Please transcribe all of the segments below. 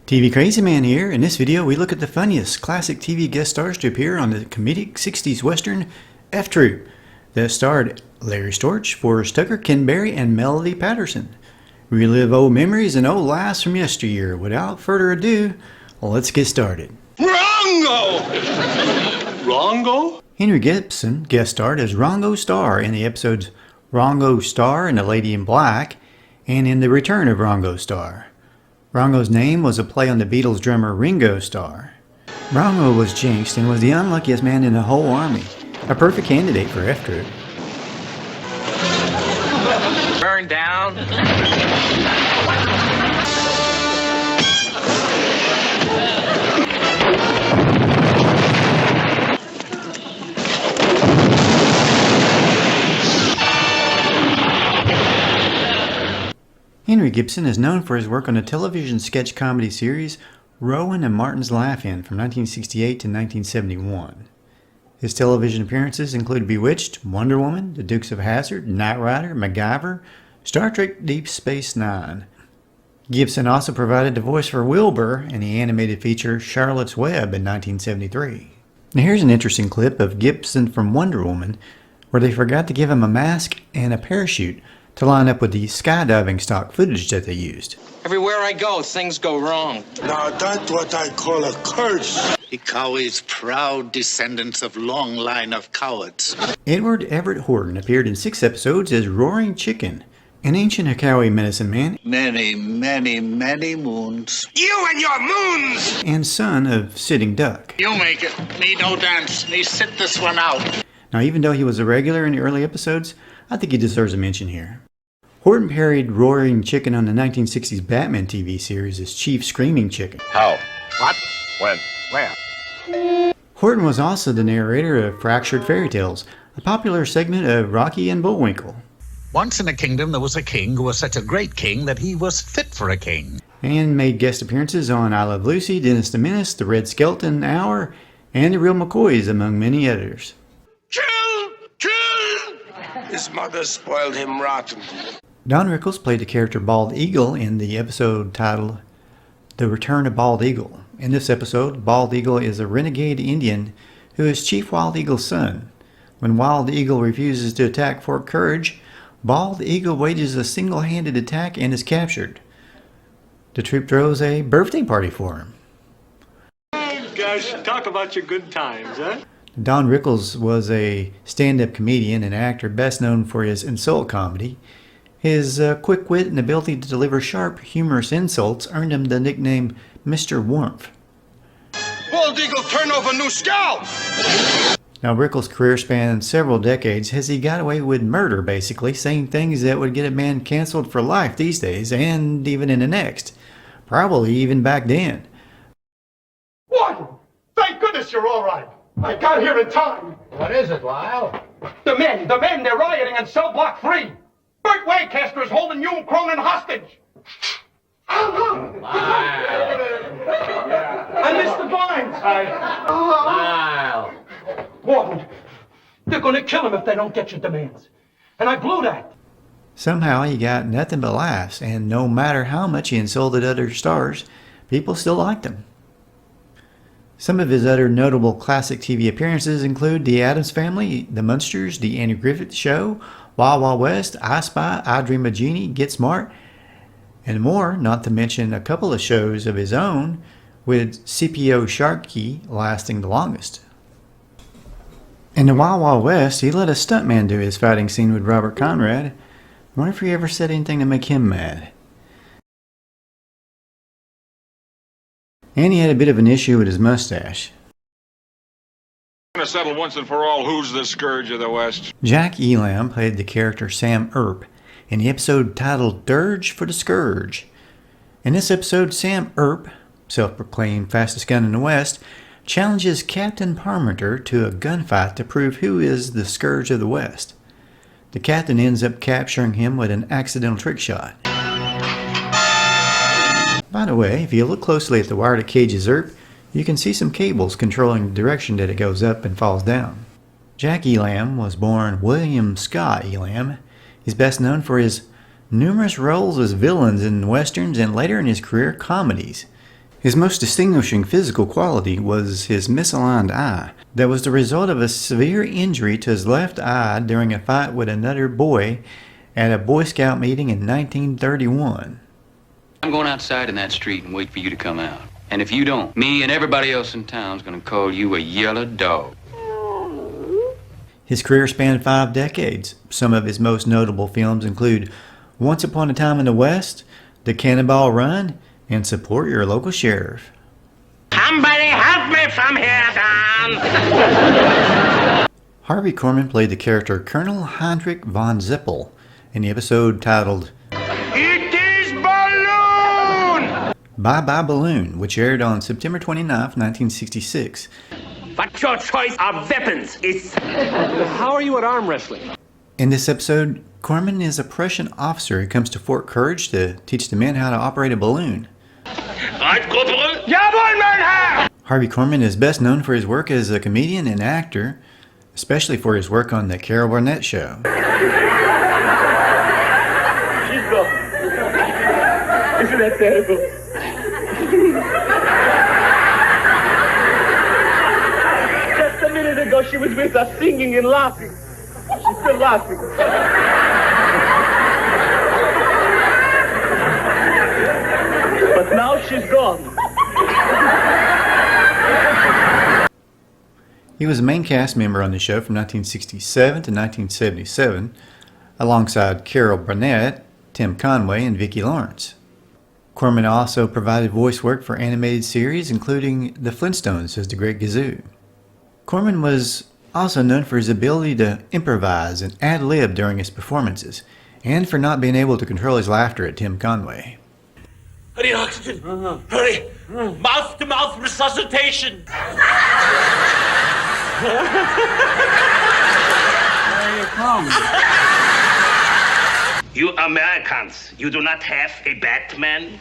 TV Crazy Man here. In this video, we look at the funniest classic TV guest stars to appear on the comedic 60s Western F Troop that starred Larry Storch, Forrest Tucker, Ken Berry, and Melody Patterson. Relive old memories and old laughs from yesteryear. Without further ado, let's get started. Wrongo! Wrongo? Henry Gibson guest starred as Wrong Starr in the episodes Wrong Starr and The Lady in Black, and in The Return of Wrong Starr. Wrongo's name was a play on the Beatles drummer Ringo Starr. Wrongo was jinxed and was the unluckiest man in the whole army, a perfect candidate for F Troop. Burn down. Henry Gibson is known for his work on the television sketch comedy series Rowan and Martin's Laugh-In from 1968 to 1971. His television appearances include Bewitched, Wonder Woman, The Dukes of Hazzard, Knight Rider, MacGyver, Star Trek Deep Space Nine. Gibson also provided the voice for Wilbur in the animated feature Charlotte's Web in 1973. Now here's an interesting clip of Gibson from Wonder Woman where they forgot to give him a mask and a parachute to line up with the skydiving stock footage that they used. Everywhere I go, things go wrong. Now that's what I call a curse. The Cowies, proud descendants of long line of cowards. Edward Everett Horton appeared in 6 episodes as Roaring Chicken, an ancient Hakawi medicine man Many, many, many moons. You and your moons! and son of Sitting Duck. You make it. Me no dance. Me sit this one out. Now, even though he was a regular in the early episodes, I think he deserves a mention here. Horton parodied Roaring Chicken on the 1960s Batman TV series as Chief Screaming Chicken. How? What? When? Where? Horton was also the narrator of Fractured Fairy Tales, a popular segment of Rocky and Bullwinkle, Once in a kingdom there was a king who was such a great king that he was fit for a king. and made guest appearances on I Love Lucy, Dennis the Menace, The Red Skelton Hour, and The Real McCoys, among many others. Kill! Kill! His mother spoiled him rotten. Don Rickles played the character Bald Eagle in the episode titled The Return of Bald Eagle. In this episode, Bald Eagle is a renegade Indian who is Chief Wild Eagle's son. When Wild Eagle refuses to attack Fort Courage, Bald Eagle wages a single-handed attack and is captured. The troop throws a birthday party for him. Gosh, talk about your good times, huh? Don Rickles was a stand-up comedian and actor best known for his insult comedy. His quick wit and ability to deliver sharp, humorous insults earned him the nickname Mr. Warmth. Bald Eagle, turn over new scout! Now, Rickles' career spanned several decades as he got away with murder, basically, saying things that would get a man canceled for life these days, and even in the next. Probably even back then. What? Thank goodness you're all right. I got here in time. What is it, Lyle? The men, they're rioting in cell block 3. Bert Waycaster is holding you and Cronin hostage. I missed the vines. Lyle. Warden, they're going to kill him if they don't get your demands. And I blew that. Somehow he got nothing but laughs, and no matter how much he insulted other stars, people still liked him. Some of his other notable classic TV appearances include The Addams Family, The Munsters, The Andy Griffith Show, Wild Wild West, I Spy, I Dream of Jeannie, Get Smart, and more, not to mention a couple of shows of his own, with CPO Sharkey lasting the longest. In the Wild Wild West, he let a stuntman do his fighting scene with Robert Conrad. I wonder if he ever said anything to make him mad. And he had a bit of an issue with his mustache. Going to settle once and for all who's the scourge of the West. Jack Elam played the character Sam Earp in the episode titled Dirge for the Scourge. In this episode, Sam Earp, self-proclaimed fastest gun in the West, challenges Captain Parmenter to a gunfight to prove who is the scourge of the West. The captain ends up capturing him with an accidental trick shot. By the way, if you look closely at the wire that cages Earp, you can see some cables controlling the direction that it goes up and falls down. Jack Elam was born William Scott Elam. He's best known for his numerous roles as villains in westerns and later in his career comedies. His most distinguishing physical quality was his misaligned eye that was the result of a severe injury to his left eye during a fight with another boy at a Boy Scout meeting in 1931. I'm going outside in that street and wait for you to come out. And if you don't, me and everybody else in town's gonna call you a yellow dog. His career spanned 5 decades. Some of his most notable films include Once Upon a Time in the West, The Cannonball Run, and Support Your Local Sheriff. Somebody help me from here, Don! Harvey Korman played the character Colonel Heinrich von Zippel in the episode titled It is balloon! Bye Bye Balloon, which aired on September 29, 1966. What's your choice of weapons is... How are you at arm wrestling? In this episode, Korman is a Prussian officer who comes to Fort Courage to teach the men how to operate a balloon. Right, Corporal? Jawohl, mein Herr! Harvey Korman is best known for his work as a comedian and actor, especially for his work on The Carol Burnett Show. She's gone. Isn't that terrible? Just a minute ago, she was with us singing and laughing. She's still laughing. But now she's gone. He was a main cast member on the show from 1967 to 1977, alongside Carol Burnett, Tim Conway, and Vicki Lawrence. Korman also provided voice work for animated series, including The Flintstones as the Great Gazoo. Korman was also known for his ability to improvise and ad-lib during his performances, and for not being able to control his laughter at Tim Conway. Hurry, oxygen. Hurry. Mouth-to-mouth resuscitation. You Americans, you do not have a Batman?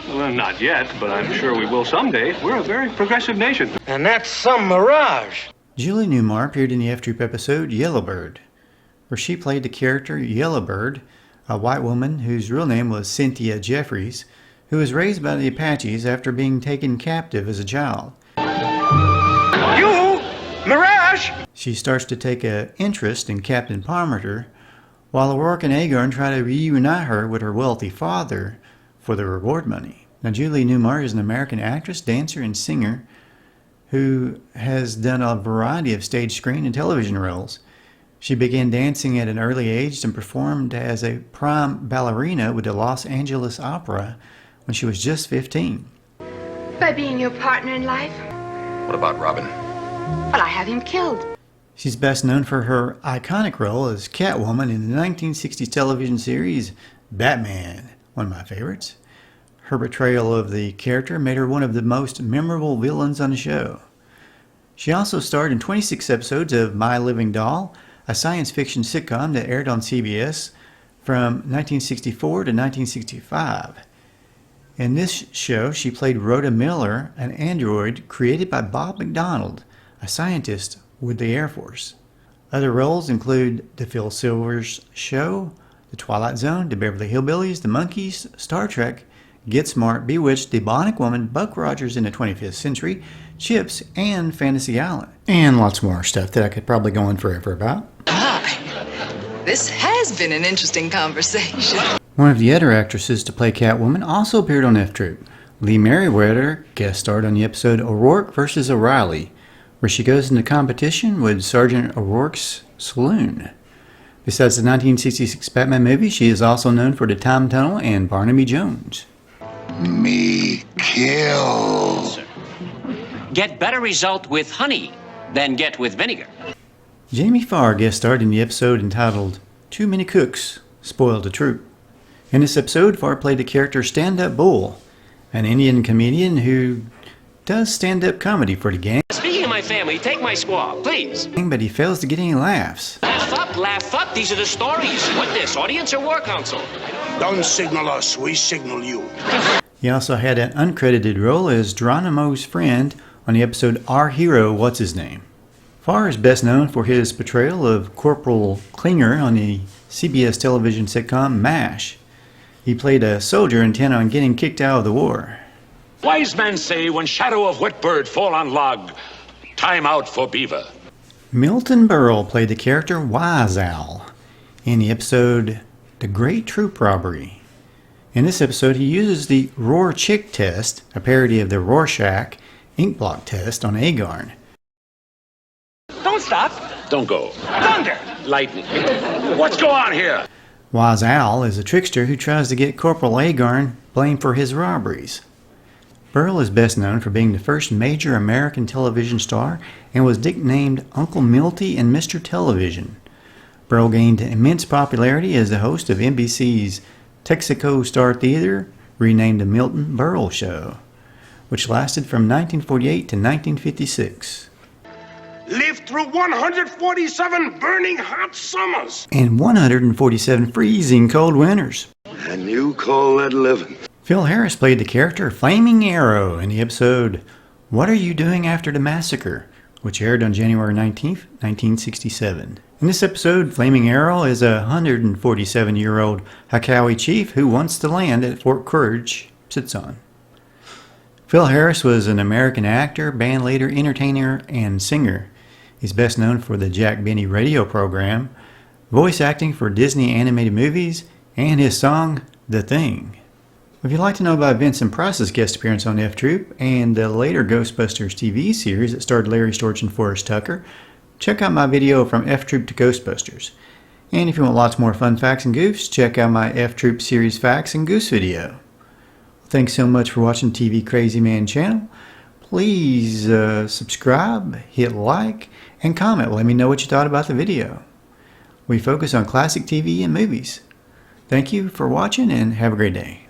Well, not yet, but I'm sure we will someday. We're a very progressive nation. And that's some mirage. Julie Newmar appeared in the F-Troop episode Yellowbird, where she played the character Yellowbird, a white woman whose real name was Cynthia Jeffries, who was raised by the Apaches after being taken captive as a child. You, Mirage! She starts to take an interest in Captain Parmenter, while O'Rourke and Agard try to reunite her with her wealthy father for the reward money. Now, Julie Newmar is an American actress, dancer, and singer who has done a variety of stage, screen, and television roles. She began dancing at an early age and performed as a prime ballerina with the Los Angeles Opera when she was just 15. By being your partner in life? What about Robin? Well, I have him killed. She's best known for her iconic role as Catwoman in the 1960s television series Batman, one of my favorites. Her portrayal of the character made her one of the most memorable villains on the show. She also starred in 26 episodes of My Living Doll, a science fiction sitcom that aired on CBS from 1964 to 1965. In this show, she played Rhoda Miller, an android created by Bob McDonald, a scientist with the Air Force. Other roles include The Phil Silvers Show, The Twilight Zone, The Beverly Hillbillies, The Monkees, Star Trek, Get Smart, Bewitched, The Bionic Woman, Buck Rogers in the 25th Century, Chips, and Fantasy Island. And lots more stuff that I could probably go on forever about. Hi. This has been an interesting conversation. One of the other actresses to play Catwoman also appeared on F-Troop. Lee Meriwether guest starred on the episode O'Rourke vs. O'Reilly, where she goes into competition with Sergeant O'Rourke's saloon. Besides the 1966 Batman movie, she is also known for The Time Tunnel and Barnaby Jones. Me kill. Get better result with honey than get with vinegar. Jamie Farr guest starred in the episode entitled Too Many Cooks Spoiled the Troop. In this episode, Farr played the character Stand-Up Bull, an Indian comedian who does stand-up comedy for the gang. Speaking of my family, take my squaw, please. But he fails to get any laughs. Laugh up. These are the stories. What this, audience or war council? Don't signal us, we signal you. He also had an uncredited role as Geronimo's friend on the episode Our Hero, What's His Name? Farr is best known for his portrayal of Corporal Klinger on the CBS television sitcom MASH. He played a soldier intent on getting kicked out of the war. Wise men say when shadow of wet bird fall on log, time out for beaver. Milton Berle played the character Wise Owl in the episode The Great Troop Robbery. In this episode, he uses the Rorschach test, a parody of the Rorschach inkblot test on Agarn. Don't stop. Don't go. Thunder. Lightning. What's going on here? Wise Owl is a trickster who tries to get Corporal Agarn blamed for his robberies. Berle is best known for being the first major American television star and was nicknamed Uncle Milty and Mr. Television. Berle gained immense popularity as the host of NBC's Texaco Star Theater, renamed The Milton Berle Show, which lasted from 1948 to 1956. Lived through 147 burning hot summers. And 147 freezing cold winters. And you call that living? Phil Harris played the character Flaming Arrow in the episode What Are You Doing After the Massacre, which aired on January 19th, 1967. In this episode, Flaming Arrow is a 147-year-old Hakawi chief who wants to land at Fort Courage sits on. Phil Harris was an American actor, bandleader, entertainer, and singer. He's best known for the Jack Benny radio program, voice acting for Disney animated movies, and his song, The Thing. If you'd like to know about Vincent Price's guest appearance on F Troop and the later Ghostbusters TV series that starred Larry Storch and Forrest Tucker, check out my video from F Troop to Ghostbusters. And if you want lots more fun facts and goofs, check out my F Troop series facts and goose video. Thanks so much for watching TV Crazy Man channel. Please subscribe, hit like, and comment. Let me know what you thought about the video. We focus on classic TV and movies. Thank you for watching and have a great day.